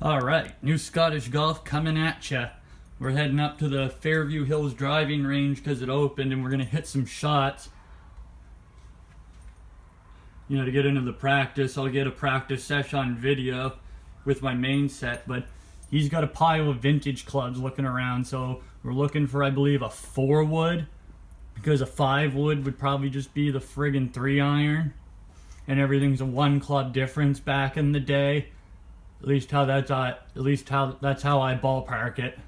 Alright, new Scottish golf coming at ya. We're heading up to the Fairview Hills driving range because it opened, and we're going to hit some shots. You know, to get into the practice. I'll get a practice session on video with my main set, but he's got a pile of vintage clubs looking around, so we're looking for, I believe, a 4-wood, because a 5-wood would probably just be the friggin' 3-iron, and everything's a 1-club difference back in the day. At least that's how I ballpark it.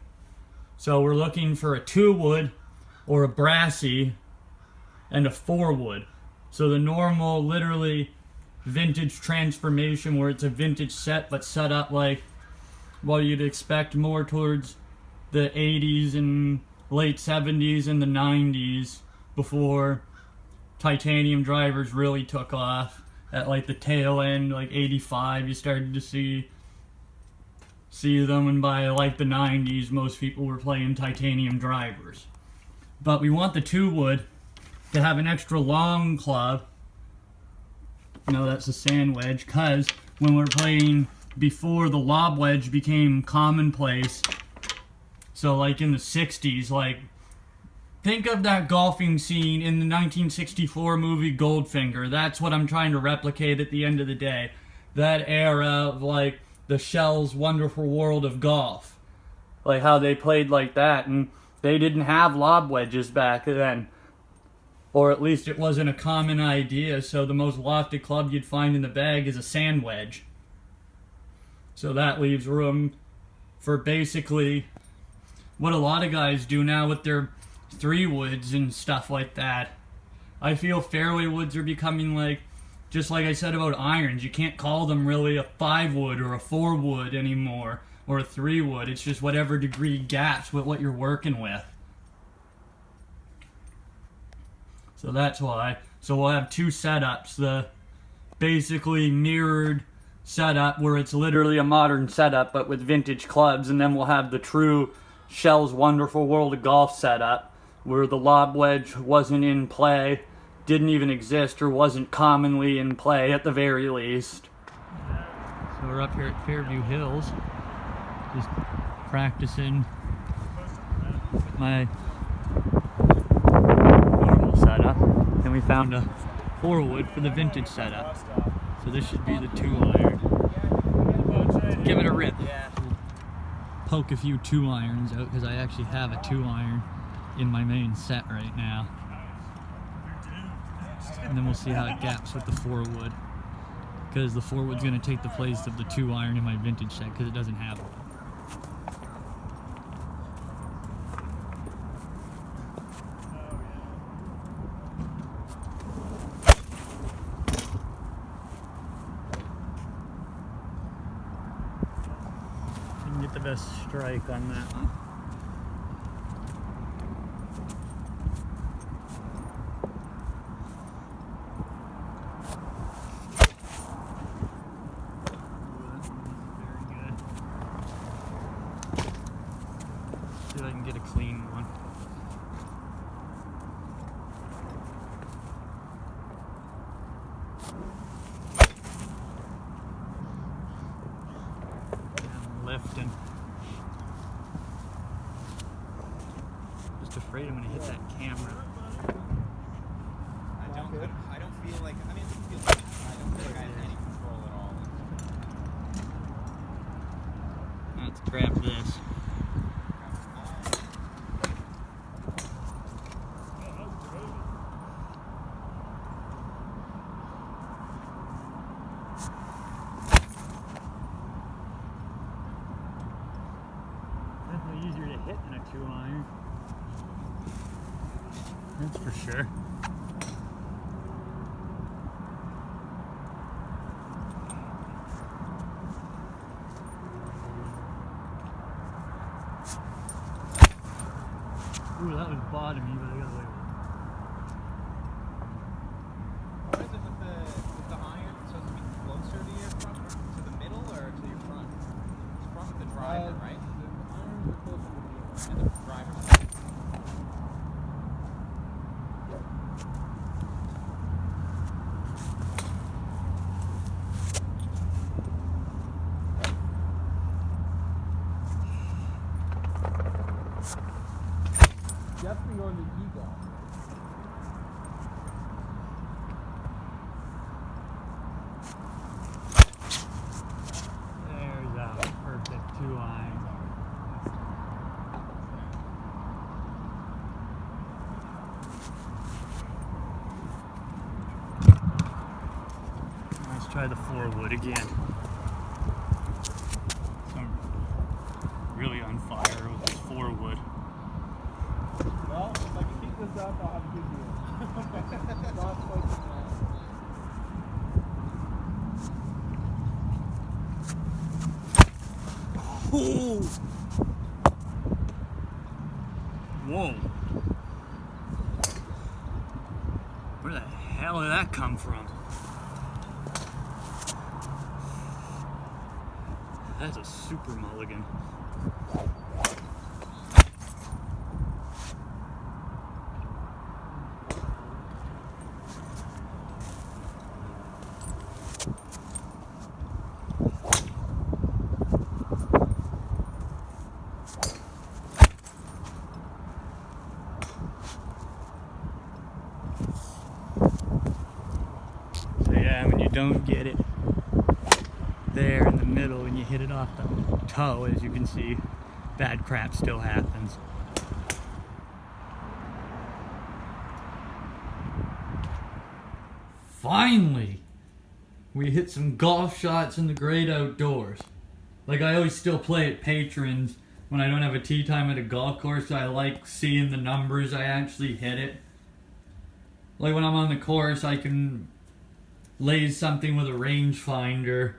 So we're looking for a 2-wood or a brassy and a 4-wood. So the normal, literally vintage transformation where it's a vintage set but set up like, well, you'd expect more towards the 80s and late 70s and the 90s before titanium drivers really took off. At like the tail end, like 85, you started to see them, and by like the 90s most people were playing titanium drivers. But we want the 2-wood to have an extra long club. No, that's a sand wedge, because when we're playing before the lob wedge became commonplace, so like in the 60s, like think of that golfing scene in the 1964 movie Goldfinger. That's what I'm trying to replicate at the end of the day. That era of like the Shell's Wonderful World of Golf. Like how they played like that, and they didn't have lob wedges back then. Or at least it wasn't a common idea, so the most lofted club you'd find in the bag is a sand wedge. So that leaves room for basically what a lot of guys do now with their 3-woods and stuff like that. I feel fairway woods are becoming like, just like I said about irons, you can't call them really a 5-wood or a 4-wood anymore, or a 3-wood. It's just whatever degree gaps with what you're working with. So that's why. So we'll have 2 setups. The basically mirrored setup where it's literally a modern setup but with vintage clubs, and then we'll have the true Shell's Wonderful World of Golf setup where the lob wedge wasn't in play, didn't even exist, or wasn't commonly in play at the very least. So we're up here at Fairview Hills, just practicing my normal setup, and we found a 4-wood for the vintage setup. So this should be the 2-iron. Give it a rip. Poke a few 2-irons out, because I actually have a 2-iron in my main set right now. And then we'll see how it gaps with the 4-wood, because the 4-wood's going to take the place of the 2-iron in my vintage set, because it doesn't have it. You can get the best strike on that one. See if I can get a clean one. I'm lifting. Just afraid I'm going to hit that camera. I don't feel like, I mean, it doesn't feel like, I don't feel like I have any control at all. Let's grab this. Definitely easier to hit than a 2-iron. That's for sure. Ooh, that was bottomy, but I got away with it. What is it with the iron? It's supposed to be closer to your front, to the middle, or to your front? It's front with the driver, right? The irons are closer to the middle. And the driver. that's been going to e-golf. There's a perfect 2-iron. Let's try the 4-wood again. So I'm really on fire with this 4-wood. Well, if I can keep this up, I'll have a good deal. Not quite so bad. Oh! Whoa! Where the hell did that come from? That's a super mulligan. So yeah, when you don't get it there in the middle and you hit it off the toe, as you can see, bad crap still happens. Finally, we hit some golf shots in the great outdoors. Like, I always still play at Patrons when I don't have a tee time at a golf course. I like seeing the numbers I actually hit it. Like, when I'm on the course, I can laze something with a rangefinder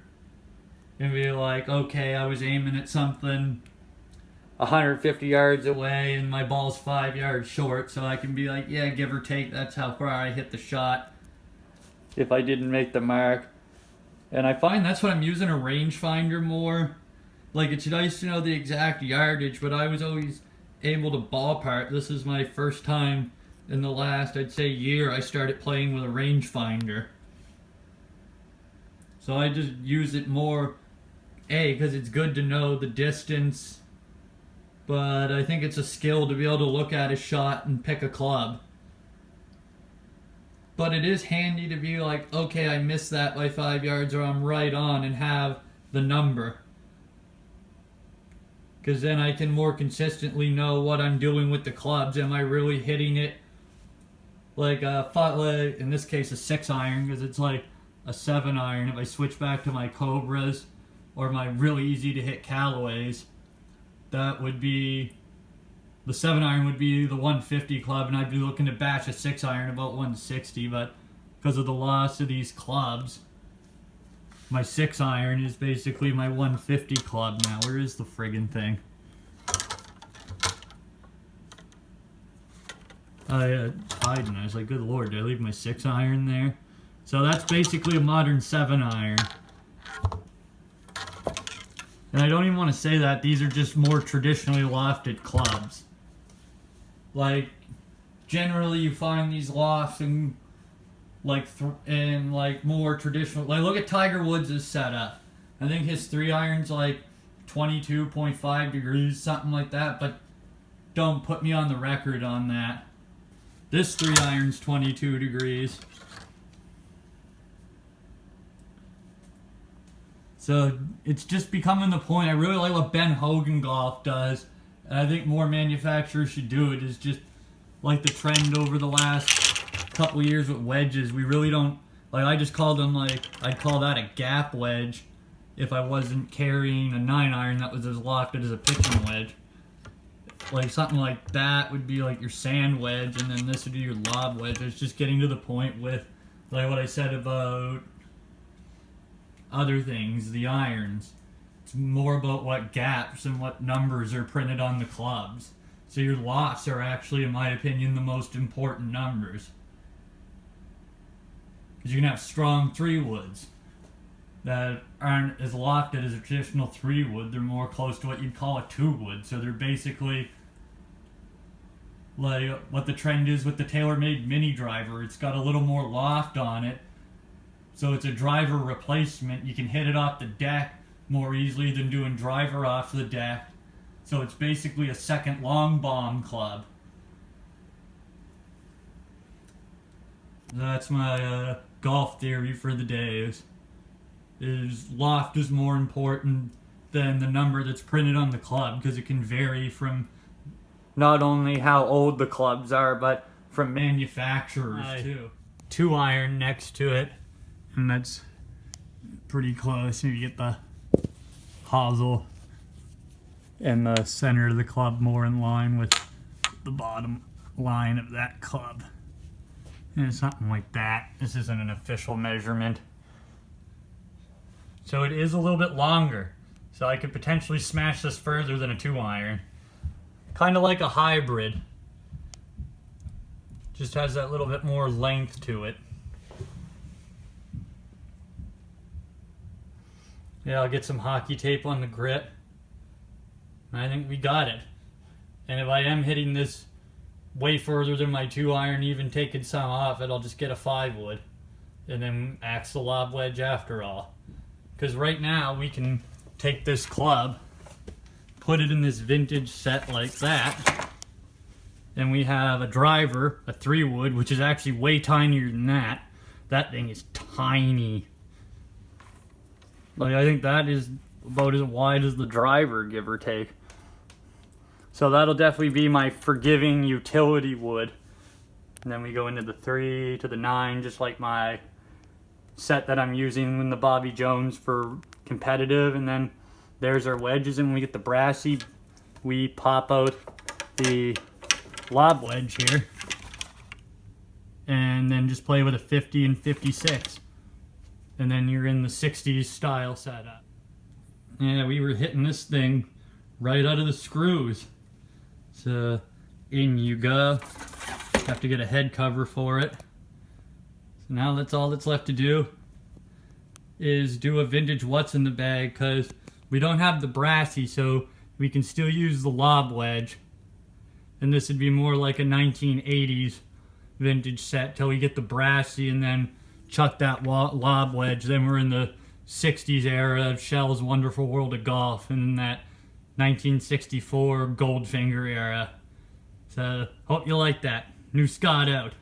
and be like, okay, I was aiming at something 150 yards away and my ball's 5 yards short, so I can be like, yeah, give or take, that's how far I hit the shot if I didn't make the mark. And I find that's when I'm using a rangefinder more. Like, it's nice to know the exact yardage, but I was always able to ballpark. This is my first time in the last, I'd say, year I started playing with a rangefinder. So I just use it more, A, because it's good to know the distance, but I think it's a skill to be able to look at a shot and pick a club. But it is handy to be like, okay, I missed that by 5 yards, or I'm right on, and have the number. Because then I can more consistently know what I'm doing with the clubs. Am I really hitting it like in this case a 6-iron, because it's like a 7-iron. If I switch back to my Cobras or my really easy to hit Callaways, that would be, the 7-iron would be the 150 club, and I'd be looking to bash a 6-iron about 160, but because of the loss of these clubs, my 6-iron is basically my 150 club now. Where is the friggin' thing? I was like, good lord, did I leave my 6-iron there? So that's basically a modern 7-iron. And I don't even want to say that. These are just more traditionally lofted clubs. Like, generally you find these lofts in like more traditional. Like, look at Tiger Woods' setup. I think his 3-iron's like 22.5 degrees, something like that. But don't put me on the record on that. This 3-iron's 22 degrees. So it's just becoming the point. I really like what Ben Hogan Golf does, and I think more manufacturers should do it. Is just like the trend over the last couple years with wedges. We really don't, like, I just called them, like, I'd call that a gap wedge if I wasn't carrying a 9-iron that was as lofted as a pitching wedge. Like, something like that would be like your sand wedge, and then this would be your lob wedge. It's just getting to the point with, like, what I said about other things, the irons. It's more about what gaps and what numbers are printed on the clubs. So your lofts are actually, in my opinion, the most important numbers. Because you can have strong 3-woods that aren't as lofted as a traditional 3-wood. They're more close to what you'd call a 2-wood. So they're basically like what the trend is with the TaylorMade mini driver. It's got a little more loft on it. So it's a driver replacement. You can hit it off the deck more easily than doing driver off the deck. So it's basically a second long bomb club. That's my golf theory for the day is loft is more important than the number that's printed on the club, because it can vary from not only how old the clubs are, but from manufacturers too. 2-iron next to it, and that's pretty close. You get the hosel and the center of the club more in line with the bottom line of that club. And something like that. This isn't an official measurement. So it is a little bit longer. So I could potentially smash this further than a 2-iron. Kind of like a hybrid. Just has that little bit more length to it. Yeah, I'll get some hockey tape on the grit. I think we got it. And if I am hitting this way further than my 2-iron, even taking some off it, I'll just get a 5-wood. And then axe the lob wedge after all. Because right now we can take this club, put it in this vintage set like that, and we have a driver, a 3-wood, which is actually way tinier than that. That thing is tiny. Like, I think that is about as wide as the driver, give or take. So that'll definitely be my forgiving utility wood. And then we go into the 3 to the 9, just like my set that I'm using in the Bobby Jones for competitive. And then there's our wedges, and when we get the brassy, we pop out the lob wedge here. And then just play with a 50 and 56. And then you're in the 60s style setup. Yeah, we were hitting this thing right out of the screws. So in you go. Have to get a head cover for it. So now that's all that's left to do is do a vintage what's in the bag, because we don't have the brassy, so we can still use the lob wedge. And this would be more like a 1980s vintage set till we get the brassy and then chuck that lob wedge. Then we're in the 60s era of Shell's Wonderful World of Golf and that 1964 Goldfinger era. So hope you like that. New Scott out.